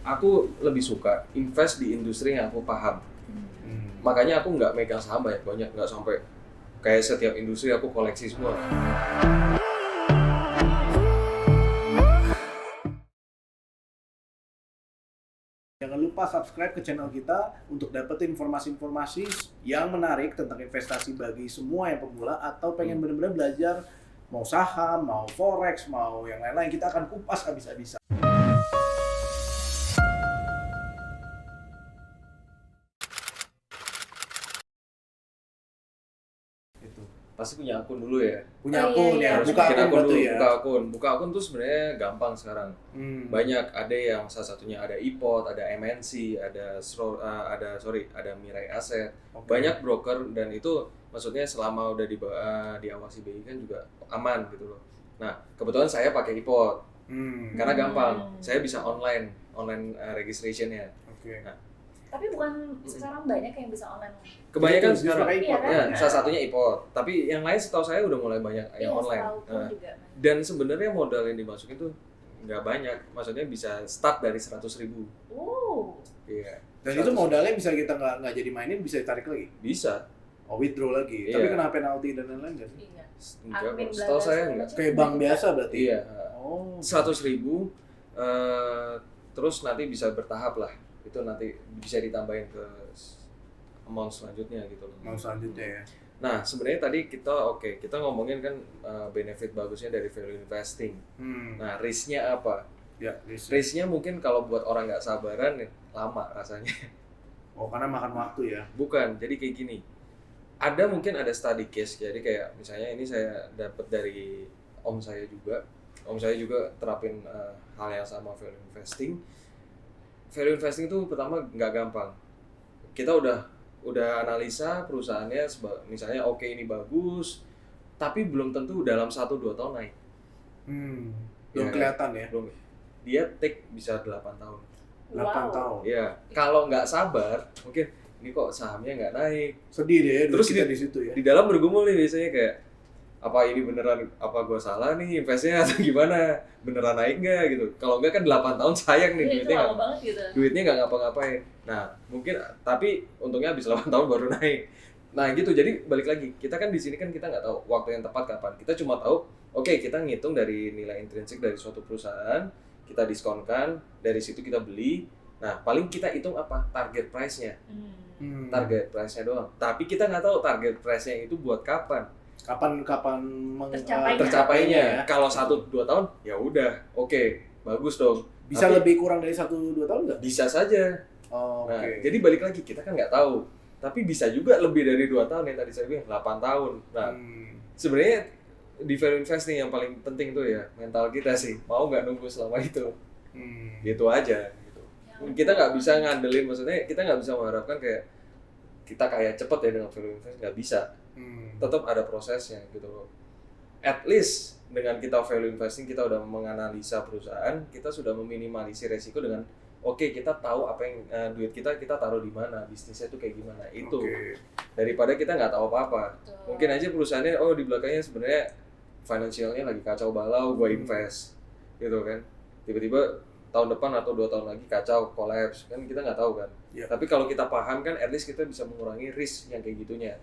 Aku lebih suka invest di industri yang aku paham. Makanya aku nggak megang saham banyak, nggak sampai kayak setiap industri aku koleksi semua. Jangan lupa subscribe ke channel kita untuk dapetin informasi-informasi yang menarik tentang investasi bagi semua yang pemula atau pengen benar-benar belajar mau saham, mau forex, mau yang lain-lain. Kita akan kupas habis-habisan. Itu. Pasti punya akun dulu ya. Punya Oh, akun iya, ya, iya. buka Bikin akun akun berarti dulu, ya. buka akun tuh sebenarnya gampang sekarang. Banyak, ada yang salah satunya ada iPod, ada MNC, ada Mirai Asset. Oke. Banyak broker, dan itu maksudnya selama udah diawasi BI kan juga aman gitu loh. Nah, kebetulan saya pakai iPod karena gampang. Saya bisa online registrationnya. Oke. Nah, Tapi bukan sekarang banyak yang bisa online. kebanyakan Bisa sekarang pakai iPod, Iya, ya, kan? salah satunya iPod. Tapi yang lain setahu saya udah mulai banyak yang online. Setahu pun Nah, juga. dan sebenarnya modal yang dimasukin tuh nggak banyak, maksudnya bisa start dari 100.000. Iya. Dan itu modalnya bisa kita nggak jadi mainin, bisa ditarik lagi. Bisa. Oh, withdraw lagi. Iya. Tapi kena penalti dan lain-lain nggak sih? Iya. Enggak, Admin setahu belajar saya segala enggak. macam. Kayak bank biasa berarti. Iya. Oh. 100.000, terus nanti bisa bertahap lah. Itu nanti bisa ditambahin ke amount selanjutnya gitu loh. Mau selanjutnya ya. Nah, sebenarnya tadi kita ngomongin kan benefit bagusnya dari value investing. Nah, risknya apa? Ya, risk. Risknya mungkin kalau buat orang nggak sabaran lama rasanya. Oh, karena makan waktu ya. Bukan, jadi kayak gini. Mungkin ada study case, jadi kayak misalnya ini saya dapat dari om saya juga. Om saya juga terapin hal yang sama, value investing. Value investing itu pertama nggak gampang. Kita udah analisa perusahaannya, misalnya oke, ini bagus, tapi belum tentu dalam 1-2 tahun naik. Belum Ya, kelihatan ya. Belum. Dia take bisa 8 tahun. 8 tahun. Iya, kalau nggak sabar, mungkin ini kok sahamnya nggak naik. Sedih deh ya, Terus kita di situ ya. Di dalam bergumul nih biasanya kayak, apa ini beneran, apa gue salah nih investnya atau gimana, beneran naik nggak gitu. Kalau nggak kan 8 tahun sayang nih, Itu duitnya lama nggak, banget gitu. duitnya nggak ngapa-ngapain. Nah mungkin, tapi untungnya habis 8 tahun baru naik. Nah gitu, jadi balik lagi, kita kan di sini kan kita nggak tahu waktu yang tepat kapan. Kita cuma tahu, oke, kita ngitung dari nilai intrinsik dari suatu perusahaan, kita diskonkan, dari situ kita beli. Nah paling kita hitung apa? Target price-nya. Target price-nya doang. Tapi kita nggak tahu target price-nya itu buat kapan. Kapan Tercapainya. Kalau 1-2 tahun, ya udah, oke, bagus dong. Bisa Tapi lebih kurang dari 1-2 tahun nggak? bisa saja. Oh, Nah, oke. jadi balik lagi, kita kan nggak tahu. Tapi bisa juga lebih dari 2 tahun, yang tadi saya bilang 8 tahun. Nah, sebenarnya di value investing yang paling penting tuh ya mental kita sih. Mau nggak nunggu selama itu. Gitu aja. Gitu. Kita nggak bisa ngandelin, maksudnya kita nggak bisa mengharapkan kayak kita kayak cepet ya dengan value investing, nggak bisa. Tetap ada prosesnya gitu loh. At least dengan kita value investing, kita udah menganalisa perusahaan, kita sudah meminimalisir resiko dengan kita tahu apa yang duit kita taruh di mana, bisnisnya tuh kayak gimana. Itu daripada kita nggak tahu apa-apa. Betul. Mungkin aja perusahaannya di belakangnya sebenarnya financialnya lagi kacau balau, gua invest gitu kan. Tiba-tiba tahun depan atau 2 tahun lagi kacau, collapse, kan kita nggak tahu kan. Iya. Tapi kalau kita paham kan, at least kita bisa mengurangi risk yang kayak gitunya.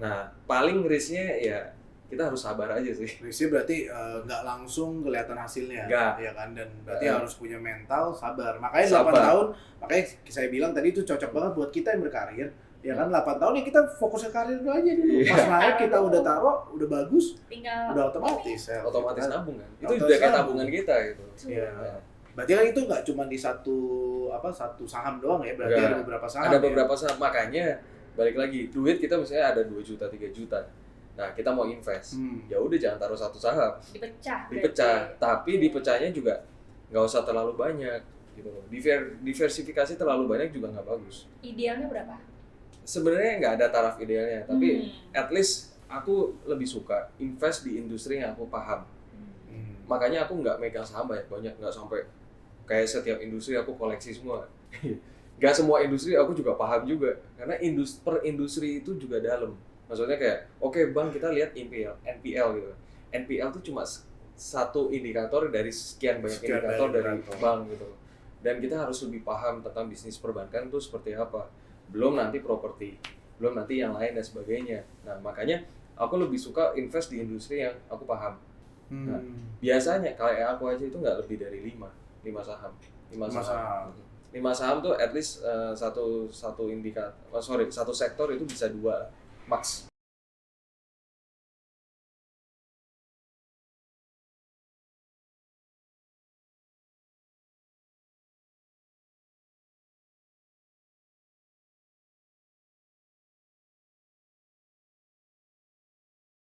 Nah, paling risknya ya kita harus sabar aja sih. Risknya berarti nggak langsung kelihatan hasilnya. Nggak. Ya kan, dan berarti Nggak. harus punya mental sabar. Makanya Sabar. 8 tahun, makanya saya bilang tadi itu cocok banget buat kita yang berkarir. Ya kan, 8 tahun ya kita fokus ke karir dulu aja dulu. Iya. Pas naik kita udah taruh, udah bagus, Tinggal udah otomatis. Ya. Otomatis nabung kan. Itu Otomatis udah kayak nabung. tabungan kita gitu. Iya. Nah, Berarti kan itu nggak cuma di satu saham doang ya, berarti Nggak. ada beberapa saham. ada ya? beberapa saham, makanya balik lagi, duit kita misalnya ada 2 juta, 3 juta. Nah, kita mau invest. Ya udah, jangan taruh satu saham. dipecah. Dipecah, berarti. tapi dipecahnya juga nggak usah terlalu banyak gitu loh. Diversifikasi terlalu banyak juga nggak bagus. Idealnya berapa? Sebenarnya nggak ada taraf idealnya, tapi at least aku lebih suka invest di industri yang aku paham. Makanya aku nggak megang saham banyak, nggak sampai kayak setiap industri aku koleksi semua. Nggak semua industri aku juga paham juga, karena per industri itu juga dalam. Maksudnya kayak, bang, kita lihat NPL gitu. NPL itu cuma satu indikator dari sekian banyak indikator dari bank gitu. dan kita harus lebih paham tentang bisnis perbankan itu seperti apa. Belum nanti properti, belum nanti yang lain dan sebagainya. Nah, makanya aku lebih suka invest di industri yang aku paham. Nah, biasanya kayak aku aja itu nggak lebih dari 5 saham. 5 saham. 5 saham tuh at least satu sektor itu bisa 2 max.